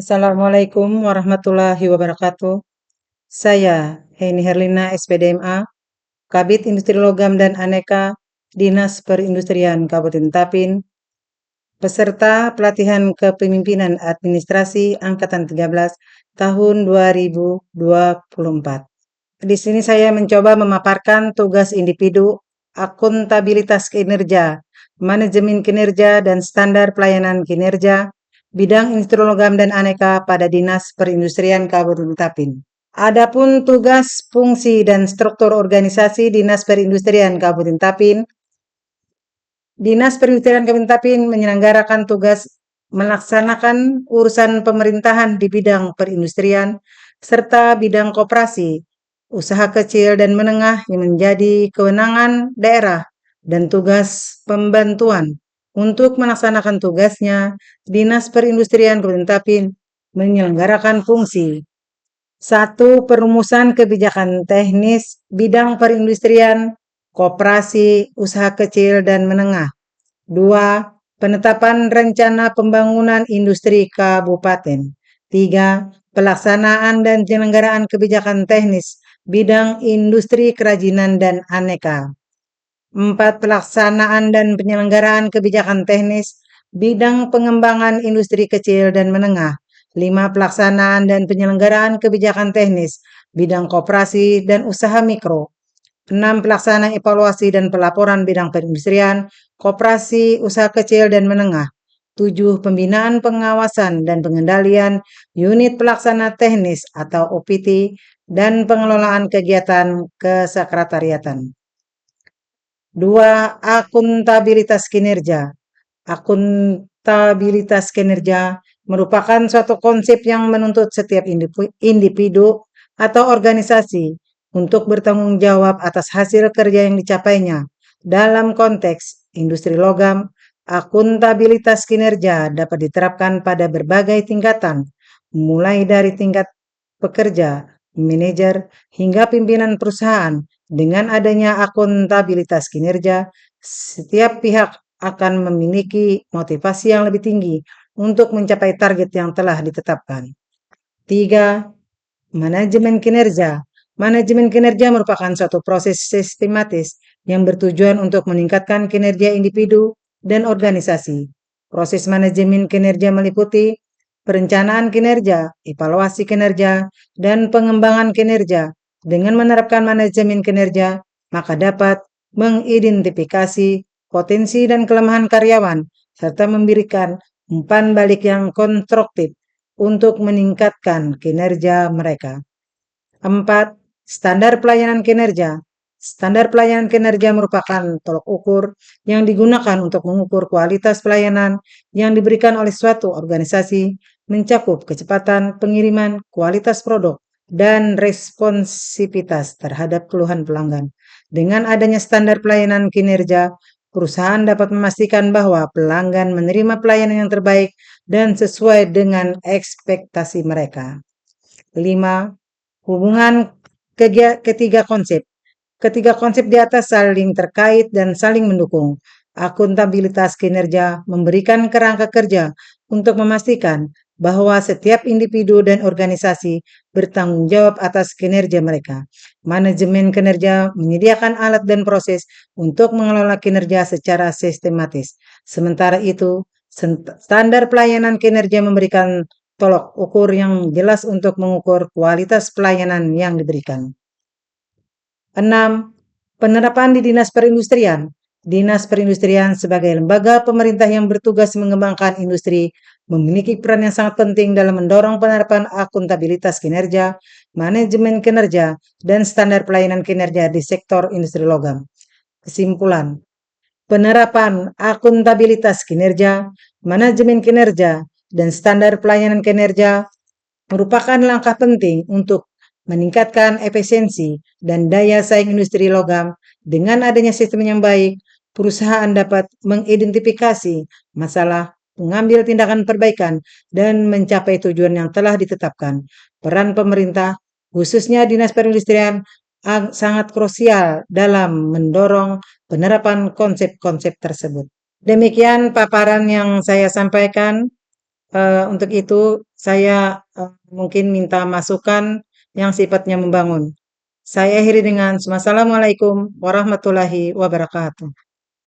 Assalamualaikum warahmatullahi wabarakatuh. Saya Heni Herlina, SPDMA, Kabid Industri Logam dan Aneka, Dinas Perindustrian Kabupaten Tapin, peserta pelatihan kepemimpinan administrasi Angkatan 13 tahun 2024. Di sini saya mencoba memaparkan tugas individu, akuntabilitas kinerja, manajemen kinerja, dan standar pelayanan kinerja bidang industri logam dan aneka pada Dinas Perindustrian Kabupaten Tapin. Adapun tugas, fungsi, dan struktur organisasi Dinas Perindustrian Kabupaten Tapin, Dinas Perindustrian Kabupaten Tapin menyelenggarakan tugas melaksanakan urusan pemerintahan di bidang perindustrian serta bidang koperasi, usaha kecil dan menengah yang menjadi kewenangan daerah dan tugas pembantuan. Untuk melaksanakan tugasnya, Dinas Perindustrian Kabupaten Tapin menyelenggarakan fungsi 1. Perumusan kebijakan teknis bidang perindustrian, koperasi, usaha kecil dan menengah. 2. Penetapan rencana pembangunan industri kabupaten. 3. Pelaksanaan dan penyelenggaraan kebijakan teknis bidang industri kerajinan dan aneka. 4. Pelaksanaan dan penyelenggaraan kebijakan teknis bidang pengembangan industri kecil dan menengah. 5. Pelaksanaan dan penyelenggaraan kebijakan teknis bidang koperasi dan usaha mikro. 6. Pelaksanaan evaluasi dan pelaporan bidang perindustrian, koperasi, usaha kecil dan menengah. 7. Pembinaan pengawasan dan pengendalian unit pelaksana teknis atau OPT dan pengelolaan kegiatan kesekretariatan. 2. Akuntabilitas kinerja. Akuntabilitas kinerja merupakan suatu konsep yang menuntut setiap individu atau organisasi untuk bertanggung jawab atas hasil kerja yang dicapainya. Dalam konteks industri logam, akuntabilitas kinerja dapat diterapkan pada berbagai tingkatan, mulai dari tingkat pekerja, manajer, hingga pimpinan perusahaan. Dengan adanya akuntabilitas kinerja, setiap pihak akan memiliki motivasi yang lebih tinggi untuk mencapai target yang telah ditetapkan. 3. Manajemen kinerja. Manajemen kinerja merupakan suatu proses sistematis yang bertujuan untuk meningkatkan kinerja individu dan organisasi. Proses manajemen kinerja meliputi perencanaan kinerja, evaluasi kinerja, dan pengembangan kinerja. Dengan menerapkan manajemen kinerja, maka dapat mengidentifikasi potensi dan kelemahan karyawan, serta memberikan umpan balik yang konstruktif untuk meningkatkan kinerja mereka. 4. Standar pelayanan kinerja. Standar pelayanan kinerja merupakan tolok ukur yang digunakan untuk mengukur kualitas pelayanan yang diberikan oleh suatu organisasi, mencakup kecepatan pengiriman, kualitas produk, dan responsivitas terhadap keluhan pelanggan. Dengan adanya standar pelayanan kinerja, perusahaan dapat memastikan bahwa pelanggan menerima pelayanan yang terbaik dan sesuai dengan ekspektasi mereka. 5. Hubungan ketiga konsep. Ketiga konsep di atas saling terkait dan saling mendukung. Akuntabilitas kinerja memberikan kerangka kerja untuk memastikan bahwa setiap individu dan organisasi bertanggung jawab atas kinerja mereka. Manajemen kinerja menyediakan alat dan proses untuk mengelola kinerja secara sistematis. Sementara itu, standar pelayanan kinerja memberikan tolok ukur yang jelas untuk mengukur kualitas pelayanan yang diberikan. 6. Penerapan di Dinas Perindustrian. Dinas Perindustrian sebagai lembaga pemerintah yang bertugas mengembangkan industri memiliki peran yang sangat penting dalam mendorong penerapan akuntabilitas kinerja, manajemen kinerja, dan standar pelayanan kinerja di sektor industri logam. Kesimpulan, penerapan akuntabilitas kinerja, manajemen kinerja, dan standar pelayanan kinerja merupakan langkah penting untuk meningkatkan efisiensi dan daya saing industri logam. Dengan adanya sistem yang baik, perusahaan dapat mengidentifikasi masalah, mengambil tindakan perbaikan, dan mencapai tujuan yang telah ditetapkan. Peran pemerintah, khususnya Dinas Perindustrian, sangat krusial dalam mendorong penerapan konsep-konsep tersebut. Demikian paparan yang saya sampaikan. Untuk itu saya mungkin minta masukan yang sifatnya membangun. Saya akhiri dengan Wassalamualaikum warahmatullahi wabarakatuh.